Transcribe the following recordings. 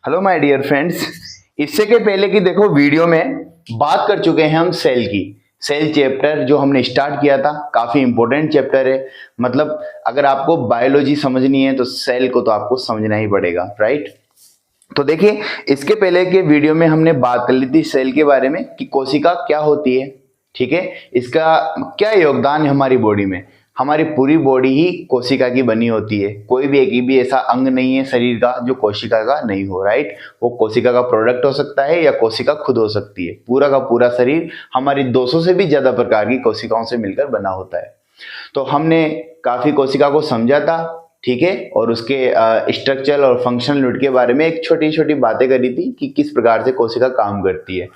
Hello my dear friends. इससे के पहले कि देखो वीडियो में बात कर चुके हैं हम सेल की। सेल चैप्टर जो हमने स्टार्ट किया था काफी इंपॉर्टेंट चैप्टर है। मतलब अगर आपको बायोलॉजी समझनी है तो सेल को तो आपको समझना ही पड़ेगा, राइट। तो देखिए, इसके पहले के वीडियो में हमने बात कर ली थी सेल के बारे में कि कोशिका क्या होती है, ठीक है, इसका क्या योगदान है हमारी बॉडी में। हमारी पूरी बॉडी ही कोशिका की बनी होती है, कोई भी एक भी ऐसा अंग नहीं है शरीर का जो कोशिका का नहीं हो, राइट। वो कोशिका का प्रोडक्ट हो सकता है या कोशिका खुद हो सकती है। पूरा का पूरा शरीर हमारी 200 से भी ज्यादा प्रकार की कोशिकाओं से मिलकर बना होता है। तो हमने काफी कोशिका को समझा था, ठीक है, और उसके स्ट्रक्चर और फंक्शनल यूनिट के बारे में एक छोटी छोटी बातें करी थी कि किस प्रकार से कोशिका काम करती है।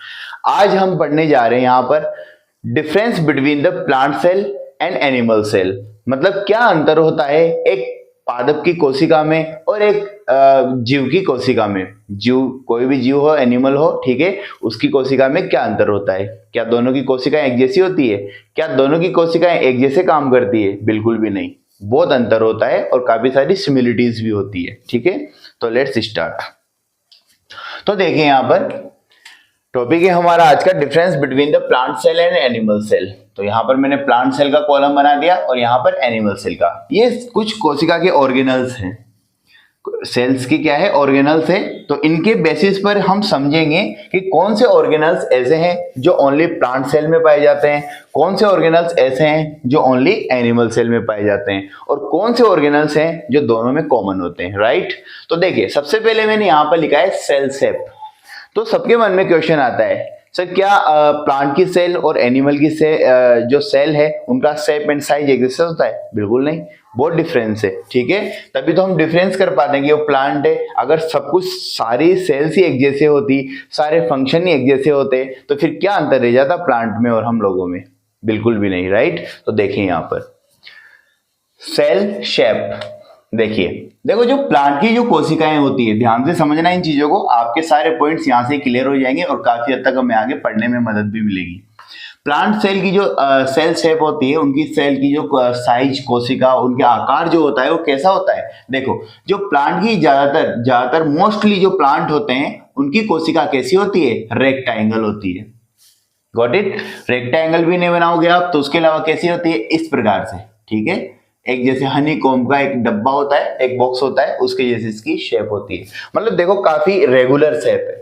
आज हम पढ़ने जा रहे हैं यहाँ पर difference between the plant cell and animal cell. मतलब क्या अंतर होता है एक पादप की कोशिका में और एक जीव की कोशिका में। जीव, कोई भी जीव हो, एनिमल हो, ठीक है, उसकी कोशिका में क्या अंतर होता है। क्या दोनों की कोशिकाएं एक जैसी होती है? क्या दोनों की कोशिकाएं एक जैसे काम करती है? बिल्कुल भी नहीं, बहुत अंतर होता है और काफी सारी सिमिलरिटीज भी होती है, ठीक है। तो लेट्स स्टार्ट। तो देखिए, यहाँ पर टॉपिक है हमारा आज का difference between the plant cell and animal cell. तो यहाँ पर मैंने प्लांट सेल का कॉलम बना दिया और यहाँ पर एनिमल सेल का। ये कुछ कोशिका के ऑर्गेनल्स हैं। सेल्स की क्या है? ऑर्गेनल्स है। तो इनके बेसिस पर हम समझेंगे कि कौन से ऑर्गेनल्स ऐसे हैं जो ओनली प्लांट सेल में पाए जाते हैं, कौन से ऑर्गेनल्स ऐसे हैं जो ओनली एनिमल सेल में पाए जाते हैं, और कौन से ऑर्गेनल्स हैं जो दोनों में कॉमन होते हैं, राइट। तो देखिए, सबसे पहले मैंने यहाँ पर लिखा है सेल शेप। तो सबके मन में क्वेश्चन आता है, सर क्या प्लांट की सेल और एनिमल की जो सेल है उनका शेप एंड साइज एक जैसा होता है? बिल्कुल नहीं, बहुत डिफरेंस है, ठीक है। तभी तो हम डिफरेंस कर पाते हैं कि वो प्लांट है। अगर सब कुछ, सारी सेल्स ही एक जैसे होती, सारे फंक्शन ही एक जैसे होते, तो फिर क्या अंतर रह जाता प्लांट में और हम लोगों में? बिल्कुल भी नहीं, राइट। तो देखिए यहाँ पर सेल शेप। देखो जो प्लांट की जो कोशिकाएं होती है, ध्यान से समझना इन चीजों को, आपके सारे पॉइंट्स यहां से क्लियर हो जाएंगे और काफी हद तक हमें आगे पढ़ने में मदद भी मिलेगी। प्लांट सेल की जो सेल शेप होती है, उनकी सेल की जो साइज, कोशिका, उनके आकार जो होता है वो कैसा होता है? देखो, जो प्लांट की ज्यादातर मोस्टली जो प्लांट होते हैं उनकी कोशिका कैसी होती है? रेक्टेंगल होती है। Got it? रेक्टेंगल भी नहीं बनाओगे आप तो उसके अलावा कैसी होती है? इस प्रकार से, ठीक है। एक जैसे हनी कॉम्ब का एक डब्बा होता है, एक बॉक्स होता है, उसके जैसे इसकी शेप होती है। मतलब देखो काफी रेगुलर शेप है,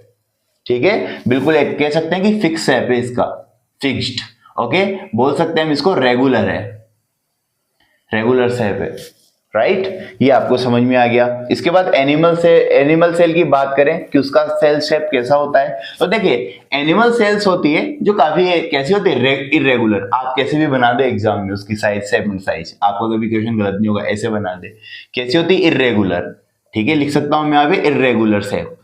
ठीक है। बिल्कुल एक कह सकते हैं कि फिक्स शेप है इसका, फिक्स्ड, ओके। बोल सकते हैं हम इसको रेगुलर है, रेगुलर शेप है, राइट। ये आपको समझ में आ गया। इसके बाद एनिमल सेल की बात करें कि उसका सेल शेप कैसा होता है, तो देखिए एनिमल सेल्स होती है जो काफी कैसी होती है? इरेगुलर। आप कैसे भी बना दे एग्जाम में उसकी साइज, शेप एंड साइज, आपको कभी क्वेश्चन गलत नहीं होगा, ऐसे बना दे। कैसी होती है? इरेगुलर, ठीक है। लिख सकता हूं मैं यहाँ पे इरेगुलर शेप।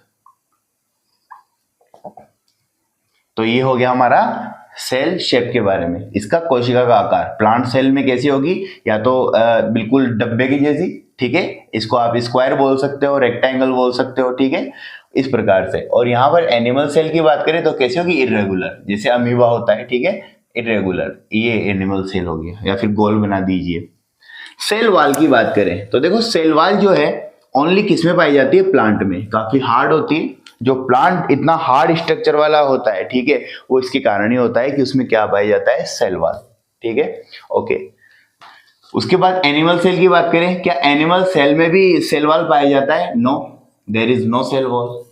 तो ये हो गया हमारा सेल शेप के बारे में। इसका कोशिका का आकार प्लांट सेल में कैसी होगी? या तो बिल्कुल डब्बे की जैसी, ठीक है, इसको आप स्क्वायर बोल सकते हो, रेक्टेंगल बोल सकते हो, ठीक है, इस प्रकार से। और यहाँ पर एनिमल सेल की बात करें तो कैसी होगी? इरेगुलर, जैसे अमीबा होता है, ठीक है, इरेगुलर। ये एनिमल सेल हो गया, या फिर गोल बना दीजिए। सेल वॉल की बात करें तो देखो सेल वॉल जो है ओनली किस में पाई जाती है? प्लांट में। काफी हार्ड होती है। जो प्लांट इतना हार्ड स्ट्रक्चर वाला होता है, ठीक है, वो इसके कारण ही होता है कि उसमें क्या पाया जाता है? सेल वॉल, ठीक है, ओके। उसके बाद एनिमल सेल की बात करें, क्या एनिमल सेल में भी सेल वॉल पाया जाता है? No, there is no cell wall.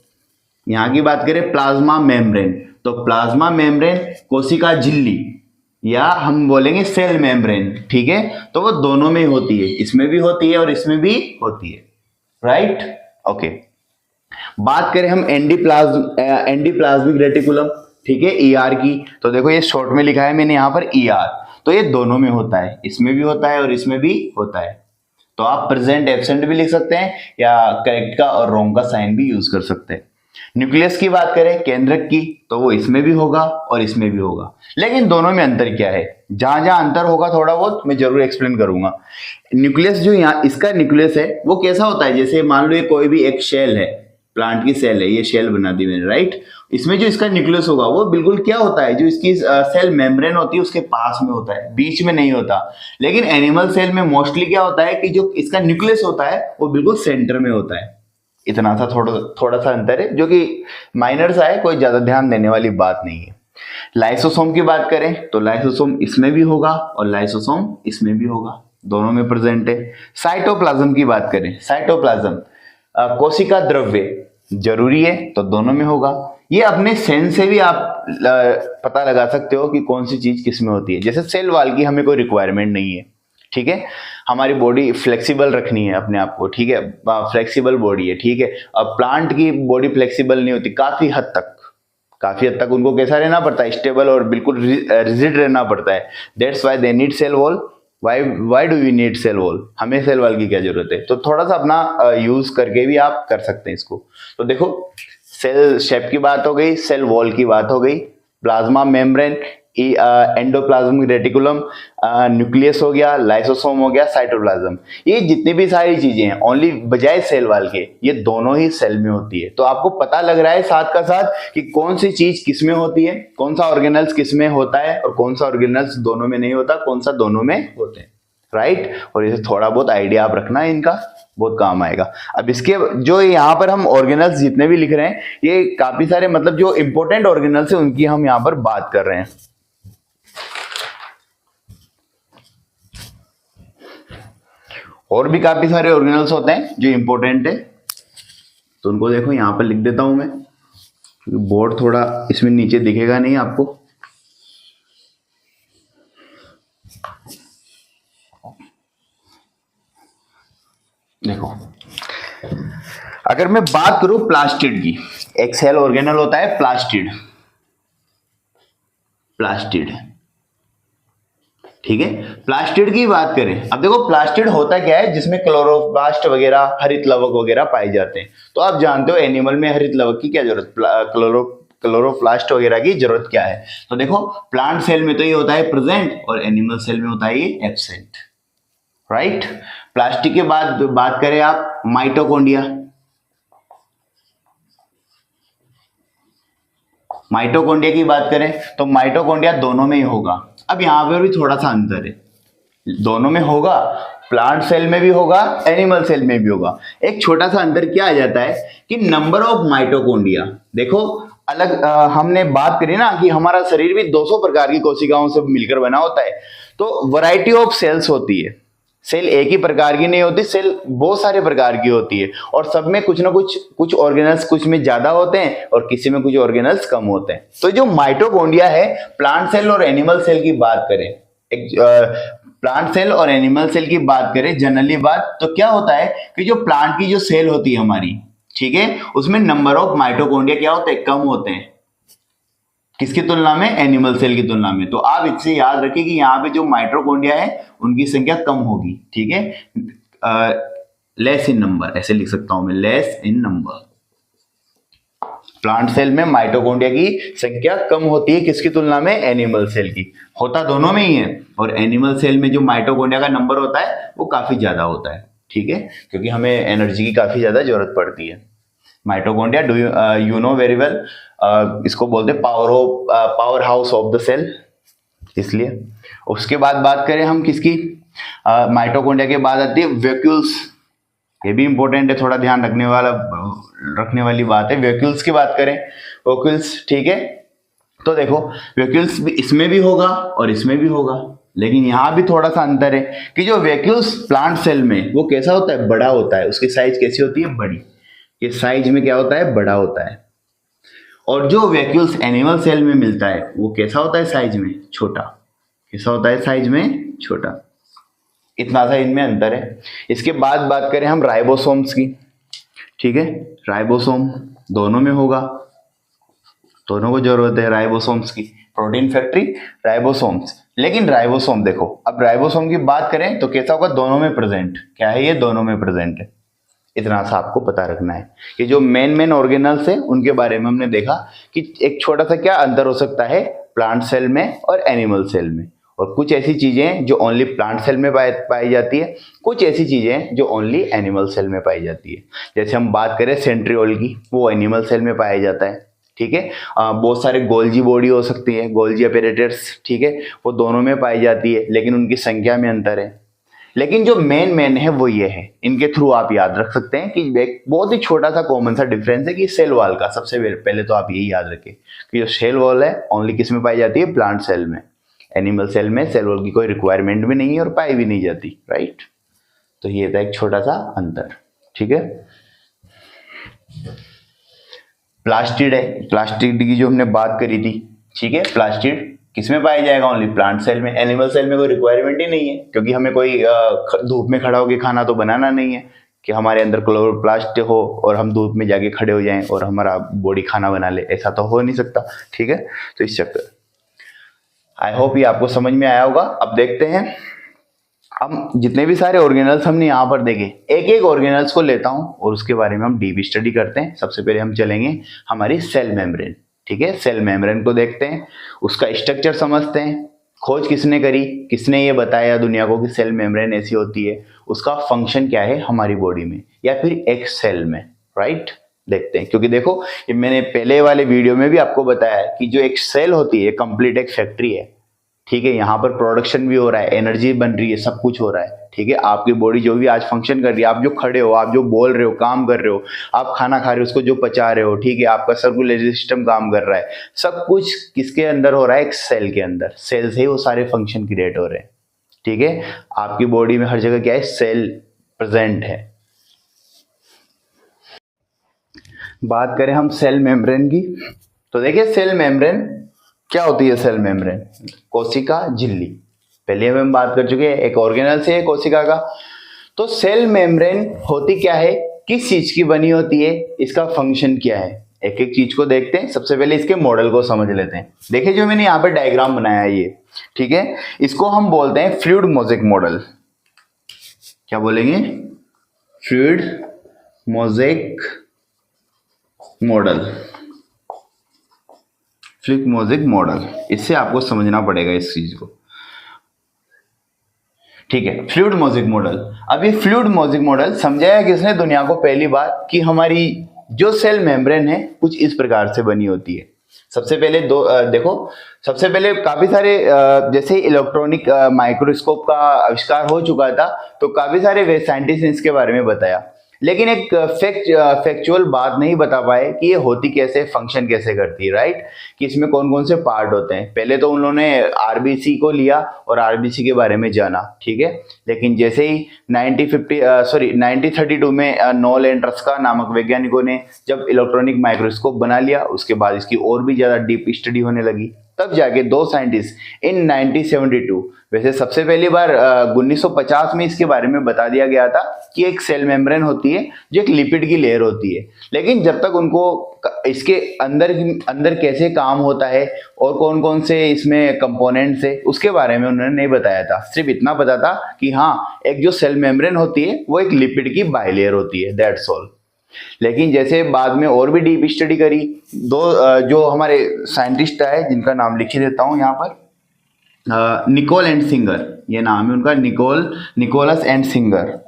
यहां की बात करें प्लाज्मा मेम्ब्रेन, तो प्लाज्मा मेम्ब्रेन कोशिका झिल्ली, या हम बोलेंगे सेल मेम्ब्रेन, ठीक है, तो वो दोनों में होती है, इसमें भी होती है और इसमें भी होती है, राइट, ओके। बात करें हम एंडीप्लाज्मिक रेटिकुलम, ठीक है, ईआर की, तो देखो ये शॉर्ट में लिखा है मैंने यहाँ पर ईआर। तो ये दोनों में होता है, इसमें भी होता है और इसमें भी होता है। तो आप प्रेजेंट एब्सेंट भी लिख सकते हैं या करेक्ट का और रॉन्ग का साइन भी यूज कर सकते हैं। न्यूक्लियस की बात करें, केंद्रक की, तो वो इसमें भी होगा और इसमें भी होगा। लेकिन दोनों में अंतर क्या है? जहां जहां अंतर होगा थोड़ा बहुत मैं जरूर एक्सप्लेन करूंगा। न्यूक्लियस जो यहाँ इसका न्यूक्लियस है वो कैसा होता है? जैसे मान लो ये कोई भी एक शेल है, प्लांट की सेल है, ये शेल बना दी मैंने, राइट। इसमें जो इसका न्यूक्लियस होगा वो बिल्कुल क्या होता है? जो इसकी सेल मेम्ब्रेन होती है उसके पास में होता है, बीच में नहीं होता। लेकिन एनिमल सेल में मोस्टली क्या होता है कि जो इसका न्यूक्लियस होता है वो बिल्कुल सेंटर में होता है, इतना सा थोड़ा सा अंतर है, जो कि माइनर सा है, कोई ज्यादा ध्यान देने वाली बात नहीं है। लाइसोसोम की बात करें तो लाइसोसोम इसमें भी होगा और लाइसोसोम इसमें भी होगा, दोनों में प्रेजेंट है। साइटोप्लाज्म की बात करें, साइटोप्लाज्म कोशिका द्रव्य जरूरी है तो दोनों में होगा। ये अपने सेंस से भी आप पता लगा सकते हो कि कौन सी चीज किस में होती है। जैसे सेल वॉल की हमें कोई रिक्वायरमेंट नहीं है, ठीक है, हमारी बॉडी फ्लेक्सिबल रखनी है अपने आप को, ठीक है, फ्लेक्सिबल बॉडी है, ठीक है। अब प्लांट की बॉडी फ्लेक्सिबल नहीं होती, काफी हद तक उनको कैसा रहना पड़ता है, स्टेबल और बिल्कुल रिजिड रहना पड़ता है। That's why they need cell wall. Why do we need cell wall, हमें सेल वॉल की क्या जरूरत है। तो थोड़ा सा अपना यूज करके भी आप कर सकते हैं इसको। तो देखो, सेल शेप की बात हो गई, सेल वॉल की बात हो गई, plasma membrane, endoplasmic reticulum, nucleus हो गया, लाइसोसोम हो गया, साइटोप्लाज्म, ये जितनी भी सारी चीजें हैं ओनली बजाय सेल वॉल के ये दोनों ही सेल में होती है। तो आपको पता लग रहा है साथ का साथ कि कौन सी चीज किस में होती है, कौन सा ऑर्गेनल्स किस में होता है और कौन सा ऑर्गेनल्स दोनों में नहीं होता, कौन सा दोनों में होते हैं, राइट। और इसे थोड़ा बहुत आइडिया आप रखना है, इनका बहुत काम आएगा। अब इसके जो यहाँ पर हम ऑर्गेनल्स जितने भी लिख रहे हैं ये काफी सारे, मतलब जो इंपॉर्टेंट ऑर्गेनल्स है उनकी हम यहाँ पर बात कर रहे हैं। और भी काफी सारे ऑर्गेनल्स होते हैं जो इंपॉर्टेंट है, तो उनको देखो यहां पर लिख देता हूं मैं, क्योंकि बोर्ड थोड़ा इसमें नीचे दिखेगा नहीं आपको। देखो, अगर मैं बात करूं प्लास्टिड की, एक सेल ऑर्गेनल होता है प्लास्टिड, ठीक है। प्लास्टिड की बात करें, अब देखो प्लास्टिड होता क्या है, जिसमें क्लोरोप्लास्ट वगैरह, हरित लवक वगैरह पाए जाते हैं। तो आप जानते हो एनिमल में हरित लवक की क्या जरूरत, क्लोरोप्लास्ट वगैरह की जरूरत क्या है। तो देखो प्लांट सेल में तो ये होता है प्रेजेंट और एनिमल सेल में होता है ये एब्सेंट, राइट। प्लास्टिक के बाद बात करें आप माइटोकॉन्ड्रिया, माइटोकॉन्ड्रिया की बात करें तो माइटोकॉन्ड्रिया दोनों में ही होगा। अब यहां पर भी थोड़ा सा अंतर है, दोनों में होगा, प्लांट सेल में भी होगा, एनिमल सेल में भी होगा। एक छोटा सा अंतर क्या आ जाता है कि नंबर ऑफ माइटोकॉन्ड्रिया, देखो अलग हमने बात करी ना कि हमारा शरीर भी 200 प्रकार की कोशिकाओं से मिलकर बना होता है। तो वैरायटी ऑफ सेल्स होती है, सेल एक ही प्रकार की नहीं होती, सेल बहुत सारे प्रकार की होती है और सब में कुछ ना कुछ ऑर्गेनल्स कुछ में ज्यादा होते हैं और किसी में कुछ ऑर्गेनल्स कम होते हैं। तो जो माइटोकॉन्ड्रिया है, प्लांट सेल और एनिमल सेल की बात करें, एक प्लांट सेल और एनिमल सेल की बात करें जनरली बात, तो क्या होता है कि जो प्लांट की जो सेल होती है हमारी, ठीक है, उसमें नंबर ऑफ माइटोकॉन्ड्रिया क्या होते हैं, कम होते हैं। किसकी तुलना में, एनिमल सेल की तुलना में। तो आप इससे याद रखिए कि यहाँ पे जो माइटोकॉन्ड्रिया है उनकी संख्या कम होगी, ठीक है, लेस इन नंबर, ऐसे लिख सकता हूं मैं, less in number. Plant cell में माइटोकॉन्ड्रिया की संख्या कम होती है, किसकी तुलना में, एनिमल सेल की। होता दोनों में ही है, और एनिमल सेल में जो माइटोकॉन्ड्रिया का नंबर होता है वो काफी ज्यादा होता है, ठीक है, क्योंकि हमें एनर्जी की काफी ज्यादा जरूरत पड़ती है। Mitochondria do you know very well, इसको बोलते हैं power house of the cell, इसलिए। उसके बाद बात करें हम किसकी, माइटोकॉन्ड्रिया के बाद आती है वैक्यूल्स, ये भी इंपॉर्टेंट है, थोड़ा ध्यान रखने वाली बात है। वैक्यूल्स की बात करें, वैक्यूल्स, ठीक है, तो देखो वैक्यूल्स इसमें भी होगा और इसमें भी होगा, लेकिन यहां भी थोड़ा सा अंतर है कि जो वैक्यूल्स प्लांट सेल में वो कैसा होता है, बड़ा होता है, उसकी साइज कैसी होती है, बड़ी, ये साइज में क्या होता है, बड़ा होता है। और जो वैक्यूल्स एनिमल सेल में मिलता है वो कैसा होता है, साइज में छोटा, कैसा होता है, साइज में छोटा। इतना सा इनमें अंतर है। इसके बाद बात करें हम राइबोसोम्स की, ठीक है, राइबोसोम दोनों में होगा, दोनों को जरूरत है राइबोसोम्स की, प्रोटीन फैक्ट्री, राइबोसोम्स। लेकिन राइबोसोम देखो, अब राइबोसोम की बात करें तो कैसा होगा, दोनों में प्रेजेंट, क्या है ये, दोनों में प्रेजेंट है। इतना सा आपको पता रखना है कि जो मेन ऑर्गेनल्स है उनके बारे में हमने देखा कि एक छोटा सा क्या अंतर हो सकता है प्लांट सेल में और एनिमल सेल में, और कुछ ऐसी चीजें जो ओनली प्लांट सेल में पाई जाती है, कुछ ऐसी चीजें जो ओनली एनिमल सेल में पाई जाती है। जैसे हम बात करें सेंट्रियोल की, वो एनिमल सेल में पाया जाता है, ठीक है। बहुत सारे गोल्जी बॉडी हो सकती है, गोल्जी अपैरेटस, ठीक है, वो दोनों में पाई जाती है, लेकिन उनकी संख्या में अंतर है। लेकिन जो मेन है वो ये है, इनके थ्रू आप याद रख सकते हैं कि एक बहुत ही छोटा सा कॉमन सा डिफरेंस है कि सेल वॉल का। सबसे पहले तो आप यही याद रखें कि जो सेल वॉल है ओनली किस में पाई जाती है, प्लांट सेल में। एनिमल सेल में सेल वॉल की कोई रिक्वायरमेंट भी नहीं है और पाई भी नहीं जाती, राइट। तो ये था एक छोटा सा अंतर, ठीक है। प्लास्टिड है, प्लास्टिड की जो हमने बात करी थी, ठीक है। प्लास्टिड किसमें पाया जाएगा, ओनली प्लांट सेल में। एनिमल सेल में कोई रिक्वायरमेंट ही नहीं है, क्योंकि हमें कोई धूप में खड़ा होकर खाना तो बनाना नहीं है कि हमारे अंदर क्लोरोप्लास्ट हो और हम धूप में जाके खड़े हो जाएं और हमारा बॉडी खाना बना ले, ऐसा तो हो नहीं सकता, ठीक है। तो इस चक्कर, आई होप ये आपको समझ में आया होगा। अब देखते हैं, हम जितने भी सारे ऑर्गेनल्स हमने यहाँ पर देखे, एक एक ऑर्गेनल्स को लेता हूँ और उसके बारे में हम डीप स्टडी करते हैं। सबसे पहले हम चलेंगे हमारी सेल मेम्ब्रेन, ठीक है। सेल मेम्ब्रेन को देखते हैं, उसका स्ट्रक्चर समझते हैं, खोज किसने करी, किसने ये बताया दुनिया को कि सेल मेम्ब्रेन ऐसी होती है, उसका फंक्शन क्या है हमारी बॉडी में या फिर एक सेल में, राइट। देखते हैं, क्योंकि देखो ये मैंने पहले वाले वीडियो में भी आपको बताया कि जो एक सेल होती है कंप्लीट एक फैक्ट्री है, ठीक है। यहाँ पर प्रोडक्शन भी हो रहा है, एनर्जी बन रही है, सब कुछ हो रहा है, ठीक है। आपकी बॉडी जो भी आज फंक्शन कर रही है, आप जो खड़े हो, आप जो बोल रहे हो, काम कर रहे हो, आप खाना खा रहे हो, उसको जो पचा रहे हो, ठीक है, आपका सर्कुलेटरी सिस्टम काम कर रहा है, सब कुछ किसके अंदर हो रहा है, एक सेल के अंदर। सेल से ही वो सारे फंक्शन क्रिएट हो रहे हैं, ठीक है। आपकी बॉडी में हर जगह क्या है, सेल प्रेजेंट है। बात करें हम सेल मेम्ब्रेन की, तो देखिए सेल मेम्ब्रेन क्या होती है। सेल मेम्ब्रेन कोशिका झिल्ली, पहले हम बात कर चुके हैं, एक ऑर्गेनल से है कोशिका का। तो सेल मेम्ब्रेन होती क्या है, किस चीज की बनी होती है, इसका फंक्शन क्या है, एक एक चीज को देखते हैं। सबसे पहले इसके मॉडल को समझ लेते हैं। देखिए जो मैंने यहाँ पर डायग्राम बनाया है ये, ठीक है, इसको हम बोलते हैं फ्लूइड मोज़ेक मॉडल। क्या बोलेंगे, fluid mosaic model, fluid mosaic model. इससे आपको समझना पड़ेगा इस चीज को, ठीक है। फ्लूइड मोज़ेक मॉडल, अब ये फ्लूइड मोज़ेक मॉडल समझाया किसने दुनिया को पहली बार, कि हमारी जो सेल मेम्ब्रेन है कुछ इस प्रकार से बनी होती है। सबसे पहले देखो, सबसे पहले काफी सारे जैसे इलेक्ट्रॉनिक माइक्रोस्कोप का आविष्कार हो चुका था, तो काफी सारे वे साइंटिस्ट ने इसके बारे में बताया, लेकिन एक फैक्चुअल बात नहीं बता पाए कि ये होती कैसे, फंक्शन कैसे करती है, राइट। कि इसमें कौन कौन से पार्ट होते हैं। पहले तो उन्होंने आरबीसी को लिया और आरबीसी के बारे में जाना, ठीक है। लेकिन जैसे ही 1932 में नोल एंड ट्रस्का नामक वैज्ञानिकों ने जब इलेक्ट्रॉनिक माइक्रोस्कोप बना लिया, उसके बाद इसकी और भी ज्यादा डीप स्टडी होने लगी। तब जाके दो साइंटिस्ट इन 1972, वैसे सबसे पहली बार 1950 में इसके बारे में बता दिया गया था कि एक सेल मेम्ब्रेन होती है जो एक लिपिड की लेयर होती है, लेकिन जब तक उनको इसके अंदर कैसे काम होता है और कौन कौन से इसमें कंपोनेंट्स है उसके बारे में उन्होंने नहीं बताया था। सिर्फ इतना पता था कि हाँ, एक जो सेल मेम्ब्रेन होती है वो एक लिपिड की बाइलेयर होती है, दैट्स ऑल। लेकिन जैसे बाद में और भी डीप स्टडी करी, जो हमारे साइंटिस्ट आए जिनका नाम लिख देता हूं यहाँ पर, निकोल एंड सिंगर, ये नाम है उनका, Nicolson and singer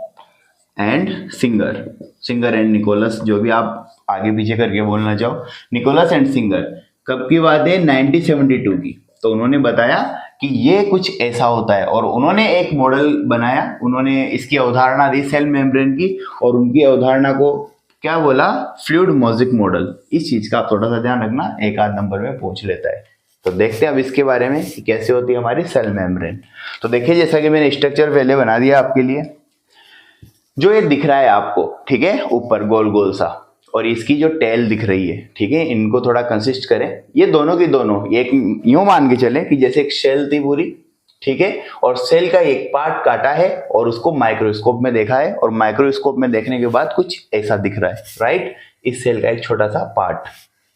and Nicolson, जो भी आप आगे पीछे करके बोलना चाहो, निकोलस एंड सिंगर। कब की बात है, 1972 की। तो उन्होंने बताया कि ये कुछ ऐसा होता है और उन्होंने एक मॉडल बनाया, उन्होंने इसकी अवधारणा दी सेल मेम्ब्रेन की, और उनकी अवधारणा को क्या बोला, फ्लूइड मोज़ेक मॉडल। इस चीज का आप थोड़ा सा ध्यान रखना, एक आध नंबर में पूछ लेता है। तो देखते हैं अब इसके बारे में कि कैसे होती है हमारी सेल मेम्ब्रेन। तो देखिए जैसा कि मैंने स्ट्रक्चर पहले बना दिया आपके लिए, जो ये दिख रहा है आपको, ठीक है, ऊपर गोल गोल सा, और इसकी जो टेल दिख रही है, ठीक है, इनको थोड़ा कंसिस्ट करें। ये दोनों की दोनों, ये एक यूं मान के चले कि जैसे एक शेल थी पूरी, ठीक है, और सेल का एक पार्ट काटा है और उसको माइक्रोस्कोप में देखा है, और माइक्रोस्कोप में देखने के बाद कुछ ऐसा दिख रहा है, राइट। इस सेल का एक छोटा सा पार्ट,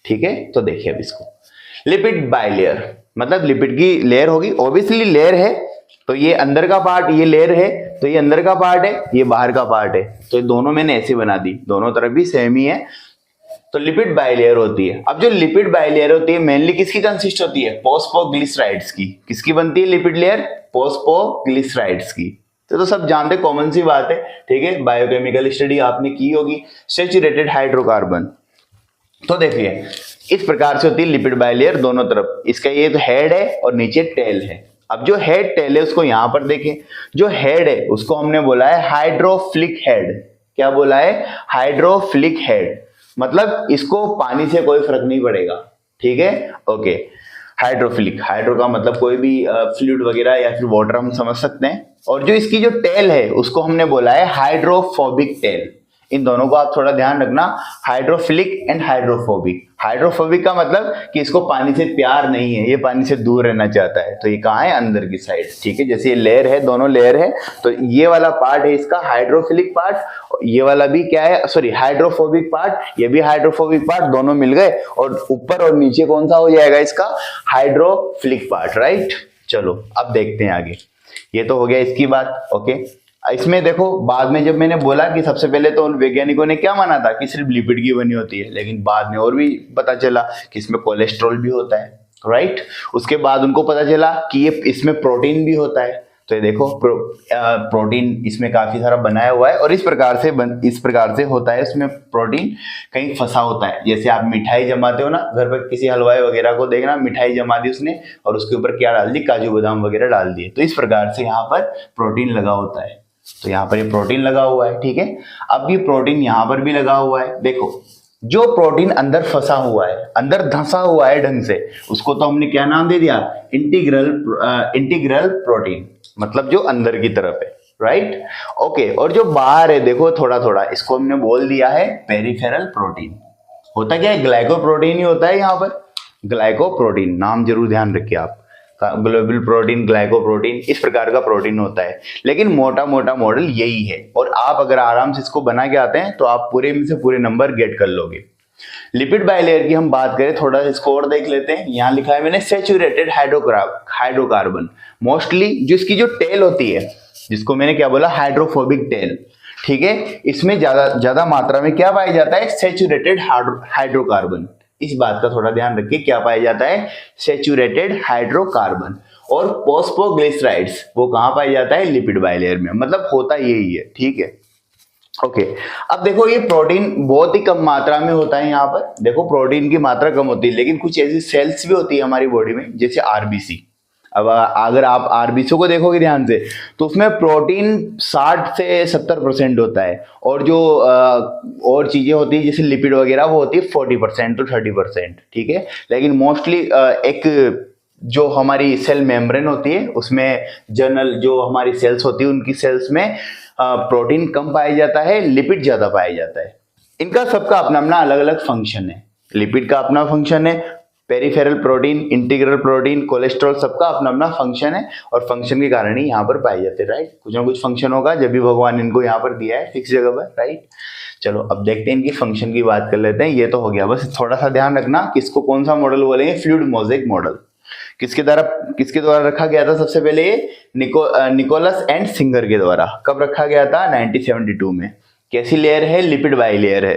ठीक है। तो देखिए अब इसको, लिपिड बाइलेयर, मतलब लिपिड की लेयर होगी, ऑब्वियसली लेयर है तो ये अंदर का पार्ट, ये लेयर है तो ये अंदर का पार्ट है, ये बाहर का पार्ट है। तो ये दोनों मैंने ऐसे बना दी, दोनों तरफ भी सेम ही है, तो लिपिड बाइलेयर होती है। अब जो लिपिड बाइलेयर होती है मेनली किसकी कंसिस्ट होती है, फॉस्फोग्लिसराइड्स की। किसकी बनती है लिपिड लेयर, फॉस्फोग्लिसराइड्स की। तो सब जानते, कॉमन सी बात है, ठीक है, बायोकेमिकल स्टडी आपने की होगी, सैचुरेटेड हाइड्रोकार्बन। तो देखिए इस प्रकार से होती है लिपिड बाइलेयर दोनों तरफ। इसका ये तो हेड है और नीचे टेल है, अब जो हेड टेल है उसको यहां पर देखें, जो हेड है उसको हमने बोला है हाइड्रोफिलिक हेड। क्या बोला है? Hydrophilic head. मतलब इसको पानी से कोई फर्क नहीं पड़ेगा, ठीक है, ओके। हाइड्रोफिलिक, हाइड्रो का मतलब कोई भी फ्लूइड वगैरह या फिर वाटर हम समझ सकते हैं। और जो इसकी जो टेल है उसको हमने बोला है हाइड्रोफोबिक टेल। इन दोनों को आप थोड़ा ध्यान रखना, हाइड्रोफिलिक एंड हाइड्रोफोबिक। हाइड्रोफोबिक का मतलब कि इसको पानी से प्यार नहीं है, ये पानी से दूर रहना चाहता है, तो ये कहाँ है? अंदर की साइड, ठीक है। जैसे ये लेयर है, दोनों लेयर है, तो ये वाला पार्ट है इसका हाइड्रोफिलिक पार्ट, ये वाला भी क्या है, सॉरी हाइड्रोफोबिक पार्ट, ये भी हाइड्रोफोबिक पार्ट, दोनों मिल गए और ऊपर और नीचे कौन सा हो जाएगा इसका? Hydrophilic part, right. चलो अब देखते हैं आगे। ये तो हो गया इसकी बात, ओके। इसमें देखो बाद में जब मैंने बोला कि सबसे पहले तो वैज्ञानिकों ने क्या माना था कि सिर्फ लिपिड की बनी होती है, लेकिन बाद में और भी पता चला कि इसमें कोलेस्ट्रॉल भी होता है, राइट। उसके बाद उनको पता चला कि ये इसमें प्रोटीन भी होता है। तो ये देखो प्रोटीन इसमें काफी सारा बनाया हुआ है और इस प्रकार से होता है। इसमें प्रोटीन कहीं फंसा होता है, जैसे आप मिठाई जमाते हो ना घर पर, किसी हलवाई वगैरह को देखना, मिठाई जमा दी उसने और उसके ऊपर क्या डाल दी? काजू बादाम वगैरह डाल दिए। तो इस प्रकार से यहाँ पर प्रोटीन लगा होता है। तो यहाँ पर ये प्रोटीन लगा हुआ है, ठीक है। अब ये प्रोटीन यहाँ पर भी लगा हुआ है। देखो जो प्रोटीन अंदर फंसा हुआ है, अंदर धंसा हुआ है ढंग से, उसको तो हमने क्या नाम दे दिया? इंटीग्रल प्रोटीन, मतलब जो अंदर की तरफ है, राइट, ओके। और जो बाहर है देखो थोड़ा थोड़ा, इसको हमने बोल दिया है पेरिफेरल प्रोटीन। होता क्या है? ग्लाइकोप्रोटीन ही होता है यहाँ पर, ग्लाइकोप्रोटीन, नाम जरूर ध्यान रखिए आप। ग्लोबुल प्रोटीन, ग्लाइकोप्रोटीन, इस प्रकार का प्रोटीन होता है। लेकिन मोटा मोटा मॉडल यही है, और आप अगर आराम से इसको बना के आते हैं तो आप पूरे में से पूरे नंबर गेट कर लोगे। लिपिड बाइलेयर की हम बात करें, थोड़ा इसको और देख लेते हैं। यहाँ लिखा है मैंने सैचुरेटेड हाइड्रोकार्बन। मोस्टली जो इसकी जो टेल होती है, जिसको मैंने क्या बोला? हाइड्रोफोबिक टेल, ठीक है। इसमें ज्यादा मात्रा में क्या पाया जाता है? Saturated hydrocarbon. इस बात का थोड़ा ध्यान रखिए, क्या पाया जाता है? Saturated hydrocarbon. और फॉस्फोग्लिसराइड्स वो कहां पाया जाता है? लिपिड बाइलेयर में। मतलब होता यही है, ठीक है, ओके। अब देखो ये प्रोटीन बहुत ही कम मात्रा में होता है। यहाँ पर देखो प्रोटीन की मात्रा कम होती है, लेकिन कुछ ऐसी सेल्स भी होती है हमारी बॉडी में, जैसे आरबीसी। अब अगर आप आरबीसी को देखोगे ध्यान से, तो उसमें प्रोटीन 60 से 70% होता है, और जो और चीजें होती है जैसे लिपिड वगैरह वो होती है 40% to 30%, ठीक है। लेकिन मोस्टली एक जो हमारी सेल मेम्ब्रेन होती है उसमें जनरल जो हमारी सेल्स होती है उनकी सेल्स में प्रोटीन कम पाया जाता है, लिपिड ज्यादा पाया जाता है। इनका सबका अपना अपना अलग अलग फंक्शन है। लिपिड का अपना फंक्शन है, peripheral protein, integral protein, cholesterol, सबका अपना अपना फंक्शन है, और फंक्शन के कारण ही यहाँ पर पाए जाते हैं, राइट। कुछ ना कुछ फंक्शन होगा जब भी भगवान इनको यहाँ पर दिया है फिक्स जगह पर, राइट। चलो अब देखते हैं इनकी फंक्शन की बात कर लेते हैं। ये तो हो गया, बस थोड़ा सा ध्यान रखना किसको कौन सा मॉडल बोलेंगे? Fluid mosaic model. किसके द्वारा रखा गया था सबसे पहले? निकोलस एंड सिंगर के द्वारा। कब रखा गया था? 1972 में। कैसी लेयर है? लिपिड बाइलेयर है।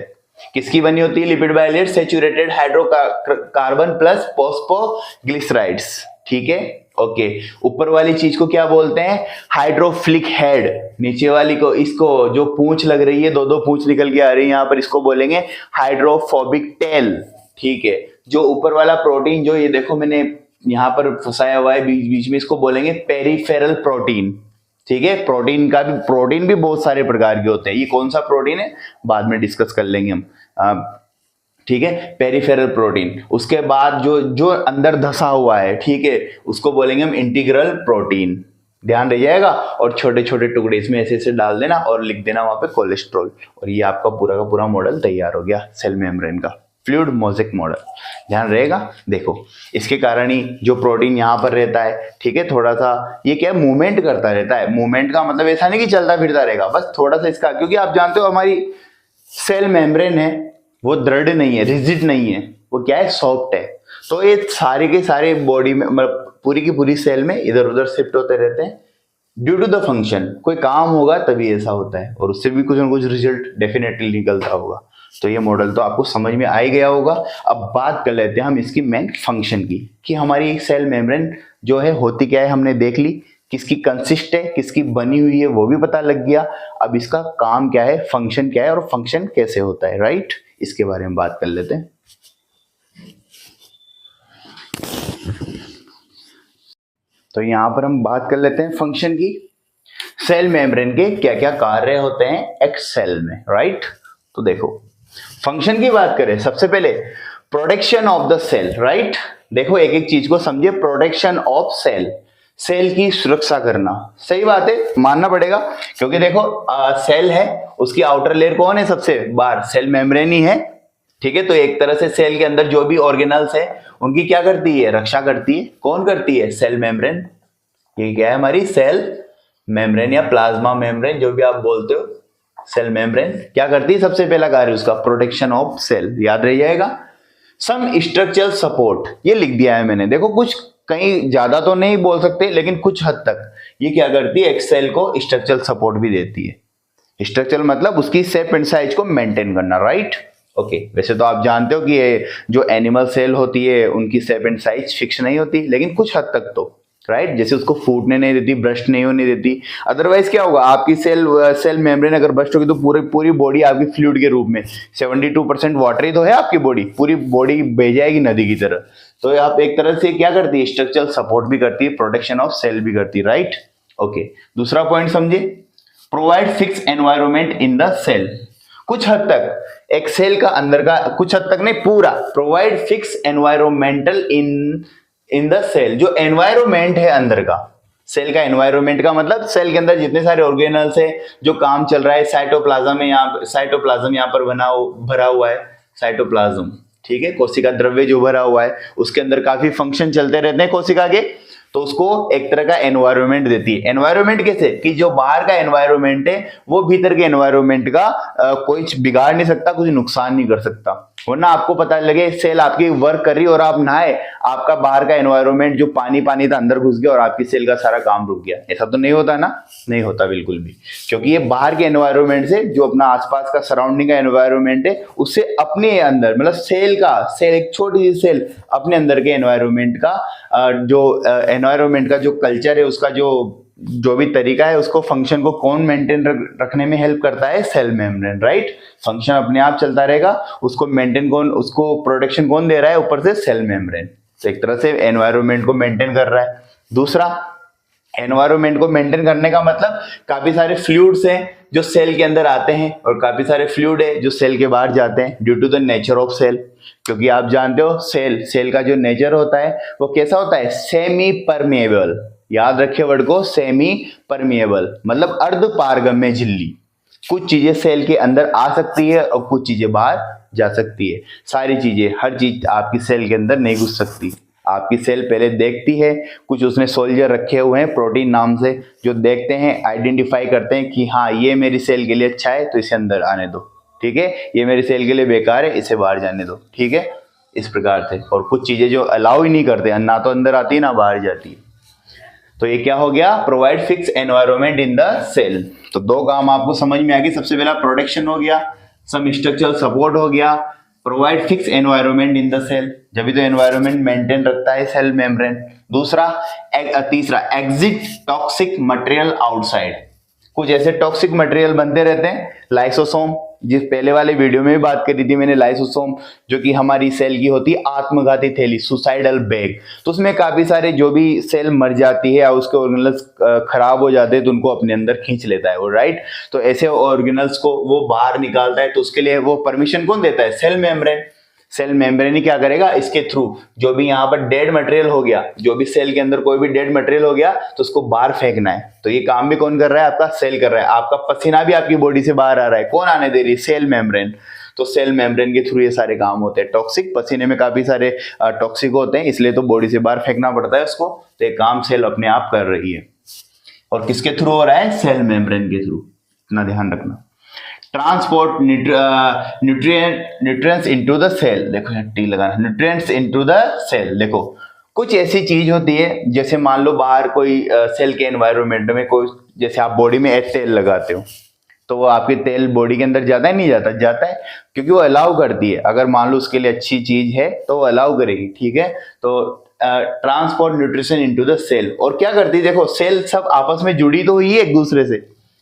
किसकी बनी होती है lipid bilayer? Saturated hydrocarbon plus phosphoglycerides, ठीक है, ओके। ऊपर वाली चीज को क्या बोलते हैं? Hydrophilic head. नीचे वाली को, इसको जो पूंछ लग रही है, दो पूंछ निकल के आ रही है यहाँ पर, इसको बोलेंगे हाइड्रोफोबिक टेल, ठीक है। जो ऊपर वाला प्रोटीन, जो ये देखो मैंने यहाँ पर फंसाया हुआ है बीच बीच में, इसको बोलेंगे पेरिफेरल प्रोटीन, ठीक है। प्रोटीन भी बहुत सारे प्रकार के होते हैं। ये कौन सा प्रोटीन है बाद में डिस्कस कर लेंगे हम, ठीक है, पेरिफेरल प्रोटीन। उसके बाद जो अंदर धसा हुआ है, ठीक है, उसको बोलेंगे हम इंटीग्रल प्रोटीन। ध्यान रह जाएगा। और छोटे छोटे टुकड़े इसमें ऐसे ऐसे डाल देना और लिख देना वहां पे कोलेस्ट्रॉल, और ये आपका पूरा का पूरा मॉडल तैयार हो गया सेल मेम्ब्रेन का, फ्लूइड मोज़ेक मॉडल। ध्यान रहेगा। देखो इसके कारण ही जो प्रोटीन यहाँ पर रहता है, ठीक है, थोड़ा सा ये क्या है? मूवमेंट करता रहता है। मूवमेंट का मतलब ऐसा नहीं कि चलता फिरता रहेगा, बस थोड़ा सा इसका, क्योंकि आप जानते हो हमारी सेल मेम्ब्रेन है वो दृढ़ नहीं है, रिजिड नहीं है, वो क्या है? सॉफ्ट है। तो ये सारे के सारे बॉडी में, मतलब पूरी की पूरी सेल में इधर उधर शिफ्ट होते रहते हैं ड्यू टू द फंक्शन। कोई काम होगा तभी ऐसा होता है, और उससे भी कुछ ना कुछ रिजल्ट डेफिनेटली निकलता होगा। तो ये मॉडल तो आपको समझ में आ ही गया होगा। अब बात कर लेते हैं हम इसकी मेन फंक्शन की, कि हमारी एक सेल मेम्ब्रेन जो है होती क्या है, हमने देख ली। किसकी कंसिस्ट है, किसकी बनी हुई है, वो भी पता लग गया। अब इसका काम क्या है, फंक्शन क्या है, और फंक्शन कैसे होता है, राइट, इसके बारे में बात कर लेते हैं। तो यहां पर हम बात कर लेते हैं फंक्शन की। सेल मेम्ब्रेन के क्या क्या कार्य होते हैं एक सेल में, राइट। तो देखो फंक्शन की बात करें, सबसे पहले protection of the cell, right. देखो एक एक चीज को समझिए। प्रोटेक्शन ऑफ सेल, सेल की सुरक्षा करना, सही बात है, मानना पड़ेगा, क्योंकि देखो सेल है, उसकी आउटर लेयर कौन है, सबसे बाहर सेल मेम्ब्रेन ही है, ठीक है। तो एक तरह से सेल के अंदर जो भी ऑर्गेनल्स है उनकी क्या करती है, रक्षा करती है। कौन करती है, सेल मेम्ब्रेन। ये क्या है, हमारी सेल मेम्ब्रेन या प्लाज्मा मेम्ब्रेन, जो भी आप बोलते हो, सेल मेम्ब्रेन क्या करती है, सबसे पहला कार्य उसका प्रोटेक्शन ऑफ सेल, याद रह जाएगा। सम स्ट्रक्चरल सपोर्ट, ये लिख दिया है मैंने। देखो कुछ, कहीं ज्यादा तो नहीं बोल सकते, लेकिन कुछ हद तक ये क्या करती है, एक सेल को स्ट्रक्चरल सपोर्ट भी देती है। स्ट्रक्चरल मतलब उसकी शेप एंड साइज को मेंटेन करना, राइट। ओके, वैसे तो आप जानते हो कि ये जो एनिमल सेल होती है उनकी शेप एंड साइज फिक्स नहीं होती, लेकिन कुछ हद तक तो, राइट। जैसे उसको फूटने नहीं देती, ब्रस्ट नहीं होने देती। अदरवाइज क्या होगा, आपकी सेल मेम्ब्रेन अगर ब्रस्ट होगी तो पूरी बॉडी आपकी फ्लूइड के रूप में, 72% वाटर ही तो है आपकी बॉडी, पूरी बॉडी बह जाएगी नदी की तरह। तो आप एक तरह से क्या करती है, स्ट्रक्चरल सपोर्ट भी करती है, प्रोटेक्शन ऑफ सेल भी करती है, राइट। ओके, दूसरा पॉइंट समझिए, provide fix environment in the cell. कुछ हद तक एक सेल का अंदर का, कुछ हद तक नहीं, पूरा provide fix environmental in the cell. जो एनवायरमेंट है अंदर का, सेल का एनवायरमेंट का मतलब सेल के अंदर जितने सारे ऑर्गेनल्स है, जो काम चल रहा है, साइटोप्लाज्म है, साइटोप्लाज्म यहाँ पर भरा हुआ है, साइटोप्लाज्म, ठीक है। कोशिका द्रव्य जो भरा हुआ है, उसके अंदर काफी फंक्शन चलते रहते हैं कोशिका के, तो उसको एक तरह का एनवायरमेंट देती है। एनवायरमेंट कैसे, कि जो बाहर का एनवायरमेंट है वो भीतर के एनवायरमेंट का कोई बिगाड़ नहीं सकता, कुछ नुकसान नहीं कर सकता। वरना आपको पता लगे सेल आपकी वर्क कर रही है और आप नहाए, आपका बाहर का एनवायरमेंट जो पानी था अंदर घुस गया और आपकी सेल का सारा काम रुक गया। ऐसा तो नहीं होता ना, नहीं होता बिल्कुल भी, क्योंकि ये बाहर के एनवायरमेंट से, जो अपना आसपास का सराउंडिंग का एनवायरमेंट है, उससे अपने अंदर, मतलब सेल एक छोटी सी सेल अपने अंदर के एनवायरमेंट का जो एनवायरमेंट का जो कल्चर है, उसका जो भी तरीका है, उसको फंक्शन को कौन मेंटेन रखने में हेल्प करता है, सेल मेम्ब्रेन, राइट। फंक्शन अपने आप चलता रहेगा, उसको मेंटेन कौन, उसको प्रोटेक्शन कौन दे रहा है, ऊपर से सेल मेम्ब्रेन। तो एक तरह से एनवायरमेंट को मेंटेन कर रहा है। दूसरा, एनवायरमेंट को मेंटेन करने का मतलब काफी सारे फ्लूइड्स हैं जो सेल के अंदर आते हैं और काफी सारे फ्लूइड है जो सेल के बाहर जाते हैं, due to the nature of cell. क्योंकि आप जानते हो सेल का जो नेचर होता है वो कैसा होता है, सेमी परमिएबल। याद रखिए वर्ड को, सेमी परमिएबल मतलब अर्ध पारगम्य झिल्ली। कुछ चीजें सेल के अंदर आ सकती है और कुछ चीजें बाहर जा सकती है। सारी चीजें, हर चीज आपकी सेल के अंदर नहीं घुस सकती। आपकी सेल पहले देखती है, कुछ उसने सोल्जर रखे हुए हैं प्रोटीन नाम से, जो देखते हैं, आइडेंटिफाई करते हैं कि हाँ ये मेरी सेल के लिए अच्छा है तो इसे अंदर आने दो, ठीक है, ये मेरी सेल के लिए बेकार है इसे बाहर जाने दो, ठीक है, इस प्रकार से। और कुछ चीजें जो अलाउ ही नहीं करते, ना तो अंदर आती है ना बाहर जाती है। तो ये क्या हो गया, provide fix environment in the cell. तो दो काम आपको समझ में आ गई। सबसे पहला प्रोटेक्शन हो गया, सम स्ट्रक्चरल सपोर्ट हो गया, provide fix environment in the cell, जब भी तो एनवायरमेंट मेंटेन रखता है सेल मेम्ब्रेन। दूसरा, तीसरा, एग्जिट टॉक्सिक मटेरियल आउटसाइड। कुछ ऐसे टॉक्सिक मटेरियल बनते रहते हैं, लाइसोसोम, जिस पहले वाले वीडियो में भी बात करी थी मैंने, लाइसोसोम जो कि हमारी सेल की होती है आत्मघाती थैली, सुसाइडल बैग। तो उसमें काफी सारे, जो भी सेल मर जाती है या उसके ऑर्गेनल्स खराब हो जाते हैं तो उनको अपने अंदर खींच लेता है वो, राइट। तो ऐसे ऑर्गेनल्स को वो बाहर निकालता है, तो उसके लिए वो परमिशन कौन देता है, सेल मेम्ब्रेन। सेल मेम्ब्रेन ही क्या करेगा, इसके थ्रू जो भी यहाँ पर डेड मटेरियल हो गया, जो भी सेल के अंदर कोई भी डेड मटेरियल हो गया तो उसको बाहर फेंकना है। तो ये काम भी कौन कर रहा है, आपका सेल कर रहा है। आपका पसीना भी आपकी बॉडी से बाहर आ रहा है, कौन आने दे रही है, सेल मेम्ब्रेन। तो सेल मेम्ब्रेन के थ्रू ये सारे काम होते हैं। टॉक्सिक, पसीने में काफी सारे टॉक्सिक होते हैं, इसलिए तो बॉडी से बाहर फेंकना पड़ता है उसको। तो ये काम सेल अपने आप कर रही है। और किसके थ्रू हो रहा है, सेल मेम्ब्रेन के थ्रू, इतना ध्यान रखना। Transport nutrients into the cell, देखो टी लगाना, न्यूट्रिएंट्स इनटू द सेल। देखो कुछ ऐसी चीज होती है, जैसे मान लो बाहर कोई सेल के एनवायरनमेंट में कोई, जैसे आप बॉडी में एक तेल लगाते हो तो वो आपके तेल बॉडी के अंदर जाता है, नहीं जाता, जाता है, क्योंकि वो अलाउ करती है। अगर मान लो उसके लिए अच्छी चीज है तो वो अलाउ करेगी, ठीक है। तो transport nutrition into the cell. और क्या करती है, देखो सेल सब आपस में जुड़ी तो हुई है एक दूसरे से,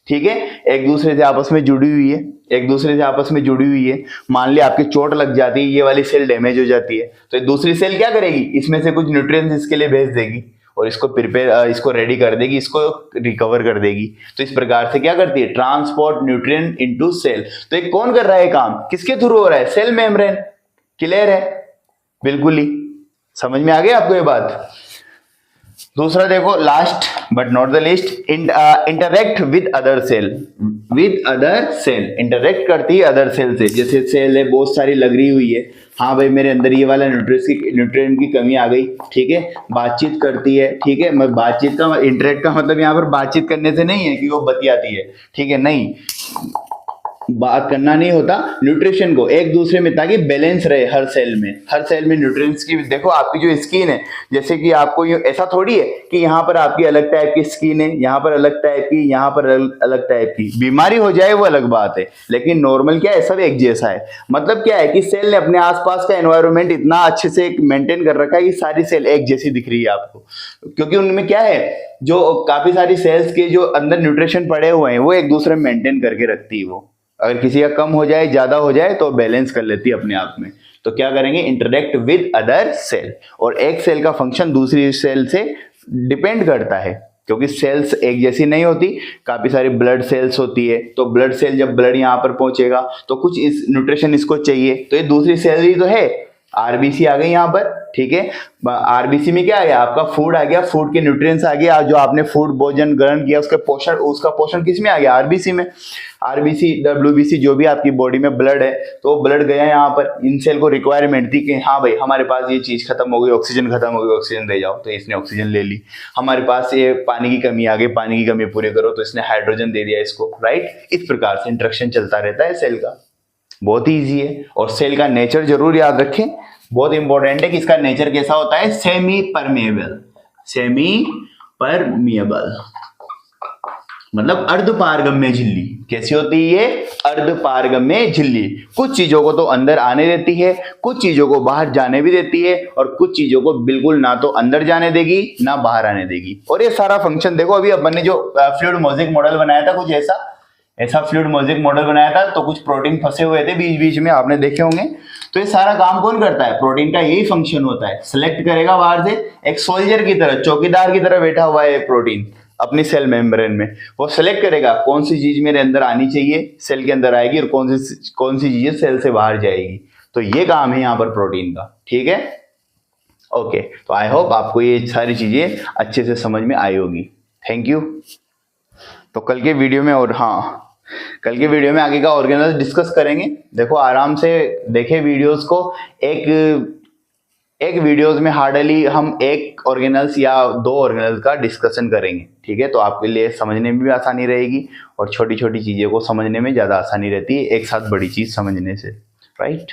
ठीक है, एक दूसरे से आपस में जुड़ी हुई है, एक दूसरे से आपस में जुड़ी हुई है। मान लिया आपकी चोट लग जाती है, ये वाली सेल डैमेज हो जाती है, तो दूसरी सेल क्या करेगी, इसमें से कुछ न्यूट्रिएंट्स इसके लिए भेज देगी, और इसको प्रिपेयर इसको रेडी कर देगी, इसको रिकवर कर देगी। तो इस प्रकार से क्या करती है, ट्रांसपोर्ट न्यूट्रिएंट इनटू सेल। तो ये कौन कर रहा है काम, किसके थ्रू हो रहा है, सेल मेम्ब्रेन। क्लियर है, बिल्कुल ही समझ में आ गया आपको ये बात। दूसरा देखो, last but not the least, interact with other cell. With other cell interact करती है अदर सेल से। जैसे सेल है बहुत सारी लगी हुई है, हाँ भाई मेरे अंदर ये वाला न्यूट्रिएंट की कमी आ गई, ठीक है, बातचीत करती है, ठीक है। मैं बातचीत का इंटरेक्ट का मतलब यहाँ पर बातचीत करने से नहीं है कि वो बतियाती है, ठीक है, नहीं, बात करना नहीं होता, न्यूट्रिशन को एक दूसरे में, ताकि बैलेंस रहे हर सेल में न्यूट्रिएंट्स की। देखो आपकी जो स्किन है, जैसे कि आपको ये ऐसा थोड़ी है कि यहाँ पर आपकी अलग टाइप की स्किन है, यहाँ पर अलग टाइप की, यहाँ पर अलग टाइप की, बीमारी हो जाए वो अलग बात है, लेकिन नॉर्मल क्या है, सब एक जैसा है। मतलब क्या है कि सेल ने अपने आसपास का एनवायरनमेंट इतना अच्छे से मेंटेन कर रखा है कि सारी सेल एक जैसी दिख रही है आपको, क्योंकि उनमें क्या है, जो काफी सारी सेल्स के जो अंदर न्यूट्रिशन पड़े हुए हैं वो एक दूसरे में मेंटेन करके रखती है। वो अगर किसी का कम हो जाए ज्यादा हो जाए तो बैलेंस कर लेती है अपने आप में। तो क्या करेंगे, इंटरेक्ट विद अदर सेल। और एक सेल का फंक्शन दूसरी सेल से डिपेंड करता है, क्योंकि सेल्स एक जैसी नहीं होती, काफी सारी ब्लड सेल्स होती है। तो ब्लड सेल जब ब्लड यहाँ पर पहुंचेगा तो कुछ इस न्यूट्रिशन इसको चाहिए, तो ये दूसरी सेल ही तो है, आरबीसी आ गई यहाँ पर, ठीक है। आरबीसी में क्या आ गया, आपका फूड आ गया, फूड के न्यूट्रिएंट्स आ गया, जो आपने फूड भोजन ग्रहण किया उसका पोषण किस में आ गया, आरबीसी में। आरबीसी डब्ल्यूबीसी जो भी आपकी बॉडी में ब्लड है, तो ब्लड गया यहाँ पर, इन सेल को रिक्वायरमेंट थी कि हाँ भाई हमारे पास ये चीज खत्म हो गई, ऑक्सीजन खत्म हो गई, ऑक्सीजन दे जाओ, तो इसने ऑक्सीजन ले ली। हमारे पास ये पानी की कमी आ गई, पानी की कमी पूरी करो, तो इसने हाइड्रोजन दे दिया इसको, राइट। इस प्रकार से इंटरेक्शन चलता रहता है सेल का, बहुत ही ईजी है। और सेल का नेचर जरूर याद रखें, बहुत इंपॉर्टेंट है कि इसका नेचर कैसा होता है, सेमी परमेएबल। सेमी परमेएबल मतलब अर्धपारगम्य झिल्ली। कैसी होती है ये, अर्धपारगम्य झिल्ली। कुछ चीजों को तो अंदर आने देती है, कुछ चीजों को बाहर जाने भी देती है, और कुछ चीजों को बिल्कुल ना तो अंदर जाने देगी ना बाहर आने देगी। और ये सारा फंक्शन देखो, अभी अपन ने जो फ्लूइड मोज़ेक मॉडल बनाया था, कुछ ऐसा फ्लूइड मोज़ेक मॉडल बनाया था, तो कुछ प्रोटीन फंसे हुए थे बीच बीच में, आपने देखे होंगे। तो ये सारा काम कौन करता है, प्रोटीन का यही फंक्शन होता है, सिलेक्ट करेगा बाहर से, एक सोल्जर की तरह, चौकीदार की तरह बैठा हुआ है प्रोटीन अपनी सेल मेम्ब्रेन में। वो सिलेक्ट करेगा कौन सी चीज मेरे अंदर आनी चाहिए, सेल के अंदर आएगी, और कौन सी चीजें सेल से बाहर जाएगी। तो ये काम है यहाँ पर प्रोटीन का, ठीक है, ओके। तो आई होप आपको ये सारी चीजें अच्छे से समझ में आई होगी। Thank you. तो कल के वीडियो में, और हाँ, कल के वीडियो में आगे का ऑर्गेनल्स डिस्कस करेंगे। देखो आराम से देखे वीडियोस को, एक वीडियोस में हार्डली हम एक ऑर्गेनल्स या दो ऑर्गेनल्स का डिस्कशन करेंगे, ठीक है। तो आपके लिए समझने में भी आसानी रहेगी, और छोटी छोटी चीजें को समझने में ज्यादा आसानी रहती है एक साथ बड़ी चीज समझने से, राइट।